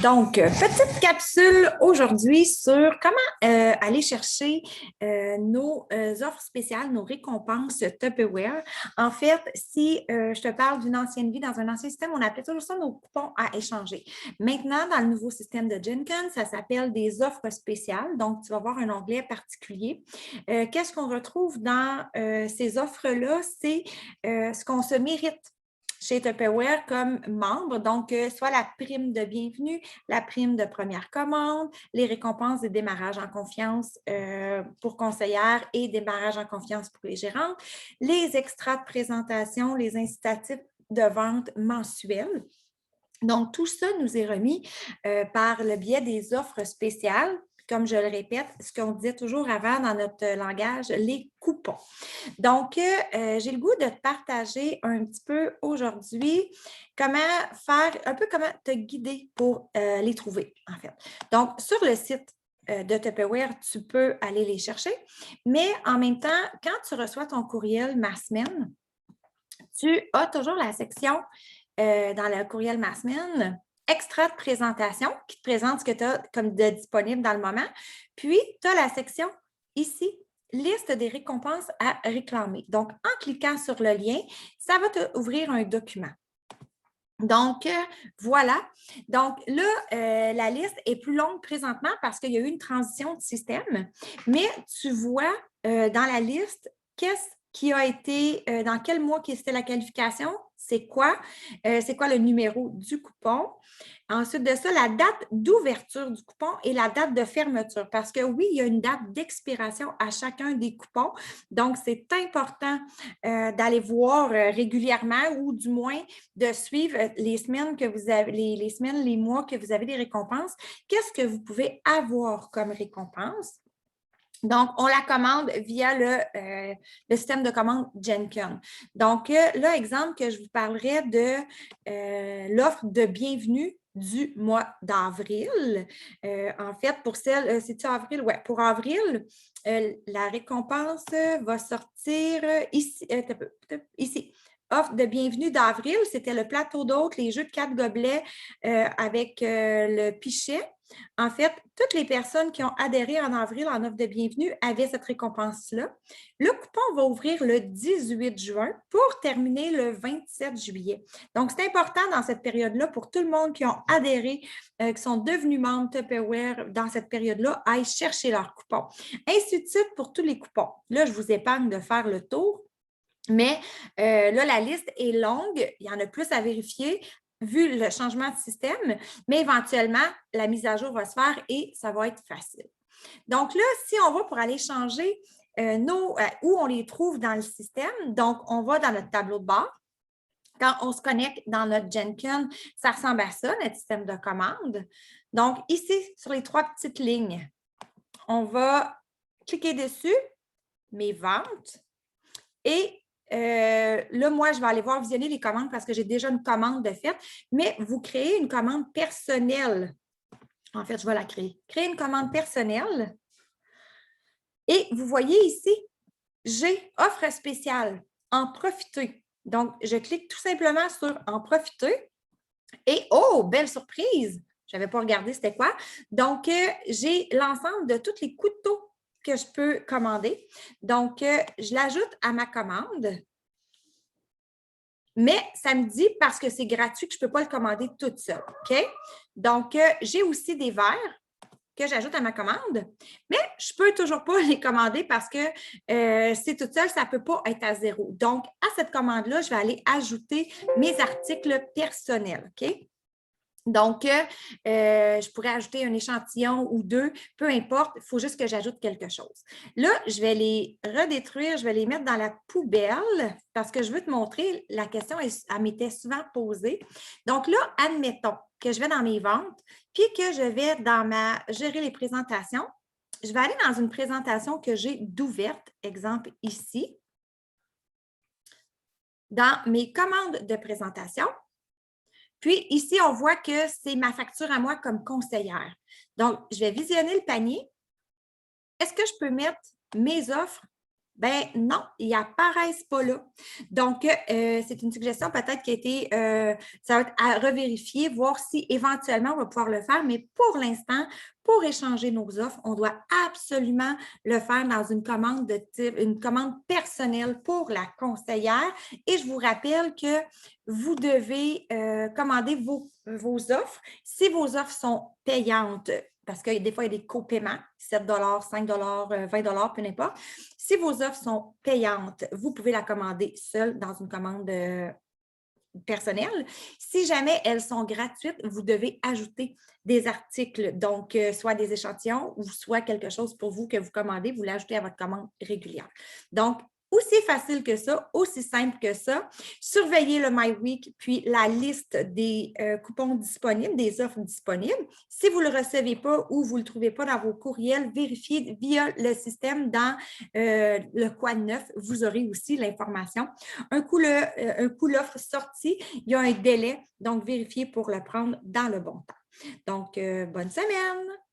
Donc, petite capsule aujourd'hui sur comment aller chercher nos offres spéciales, nos récompenses Tupperware. En fait, si je te parle d'une ancienne vie, dans un ancien système, on appelait toujours ça nos coupons à échanger. Maintenant, dans le nouveau système de Jenkins, ça s'appelle des offres spéciales. Donc, tu vas voir un onglet particulier. Qu'est-ce qu'on retrouve dans ces offres-là? C'est ce qu'on se mérite chez Tupperware comme membre, donc soit la prime de bienvenue, la prime de première commande, les récompenses de démarrage en confiance pour conseillères et démarrage en confiance pour les gérantes, les extras de présentation, les incitatifs de vente mensuels. Donc, tout ça nous est remis par le biais des offres spéciales. Comme je le répète, ce qu'on disait toujours avant dans notre langage, les coupons. Donc, j'ai le goût de te partager un petit peu aujourd'hui comment faire, un peu comment te guider pour les trouver, en fait. Donc, sur le site de Tupperware, tu peux aller les chercher, mais en même temps, quand tu reçois ton courriel ma semaine, tu as toujours la section dans le courriel ma semaine, extra de présentation qui te présente ce que tu as comme de disponible dans le moment. Puis, tu as la section ici, liste des récompenses à réclamer. Donc, en cliquant sur le lien, ça va t'ouvrir un document. Donc, voilà. Donc, là, la liste est plus longue présentement parce qu'il y a eu une transition de système, mais tu vois dans la liste qu'est-ce qui a été, dans quel mois c'était la qualification, c'est quoi le numéro du coupon. Ensuite de ça, la date d'ouverture du coupon et la date de fermeture. Parce que oui, il y a une date d'expiration à chacun des coupons. Donc, c'est important d'aller voir régulièrement ou du moins de suivre les semaines que vous avez, les semaines, les mois que vous avez des récompenses. Qu'est-ce que vous pouvez avoir comme récompense? Donc, on la commande via le système de commande Jenkins. Donc, là, exemple que je vous parlerai de l'offre de bienvenue du mois d'avril. En fait, pour celle, c'est-tu avril? Oui, pour avril, la récompense va sortir ici. Ici. Offre de bienvenue d'avril, c'était le plateau d'hôtes, les jeux de 4 gobelets avec le pichet. En fait, toutes les personnes qui ont adhéré en avril en offre de bienvenue avaient cette récompense-là. Le coupon va ouvrir le 18 juin pour terminer le 27 juillet. Donc, c'est important dans cette période-là pour tout le monde qui ont adhéré, qui sont devenus membres Tupperware dans cette période-là, à aller chercher leur coupon. Ainsi de suite pour tous les coupons. Là, je vous épargne de faire le tour. Mais là, la liste est longue, il y en a plus à vérifier vu le changement de système, mais éventuellement, la mise à jour va se faire et ça va être facile. Donc là, si on va pour aller changer où on les trouve dans le système, donc on va dans notre tableau de bord. Quand on se connecte dans notre Jenkins, ça ressemble à ça, notre système de commande. Donc ici, sur les 3 petites lignes, on va cliquer dessus, mes ventes, et là, moi, je vais aller voir visionner les commandes parce que j'ai déjà une commande de fait, mais vous créez une commande personnelle. En fait, je vais la créer. Créer une commande personnelle. Et vous voyez ici, j'ai offre spéciale, en profiter. Donc, je clique tout simplement sur en profiter. Et oh, belle surprise! Je n'avais pas regardé c'était quoi. Donc, j'ai l'ensemble de tous les couteaux que je peux commander. Donc, je l'ajoute à ma commande. Mais ça me dit, parce que c'est gratuit, que je ne peux pas le commander toute seule. OK? Donc, j'ai aussi des verres que j'ajoute à ma commande, mais je ne peux toujours pas les commander parce que c'est toute seule, ça ne peut pas être à zéro. Donc, à cette commande-là, je vais aller ajouter mes articles personnels. OK? Donc, je pourrais ajouter un échantillon ou 2, peu importe, il faut juste que j'ajoute quelque chose. Là, je vais les redétruire, je vais les mettre dans la poubelle parce que je veux te montrer, la question, elle m'était souvent posée. Donc là, admettons que je vais dans mes ventes, puis que je vais dans ma gérer les présentations. Je vais aller dans une présentation que j'ai d'ouverte, exemple ici, dans mes commandes de présentation. Puis ici, on voit que c'est ma facture à moi comme conseillère. Donc, je vais visionner le panier. Est-ce que je peux mettre mes offres Ben non, ils apparaissent pas là. Donc, c'est une suggestion peut-être qui a été, ça va être à revérifier, voir si éventuellement on va pouvoir le faire, mais pour l'instant, pour échanger nos offres, on doit absolument le faire dans une commande de type, une commande personnelle pour la conseillère. Et je vous rappelle que vous devez commander vos offres. Si vos offres sont payantes, parce que des fois, il y a des copaiements, 7 5 20 peu importe. Si vos offres sont payantes, vous pouvez la commander seule dans une commande personnelle. Si jamais elles sont gratuites, vous devez ajouter des articles, donc soit des échantillons ou soit quelque chose pour vous que vous commandez, vous l'ajoutez à votre commande régulière. Donc, aussi facile que ça, aussi simple que ça. Surveillez le MyWeek, puis la liste des coupons disponibles, des offres disponibles. Si vous ne le recevez pas ou vous ne le trouvez pas dans vos courriels, vérifiez via le système dans le Quad 9. Vous aurez aussi l'information. Un coup, l'offre sortie, il y a un délai, donc vérifiez pour le prendre dans le bon temps. Donc, bonne semaine!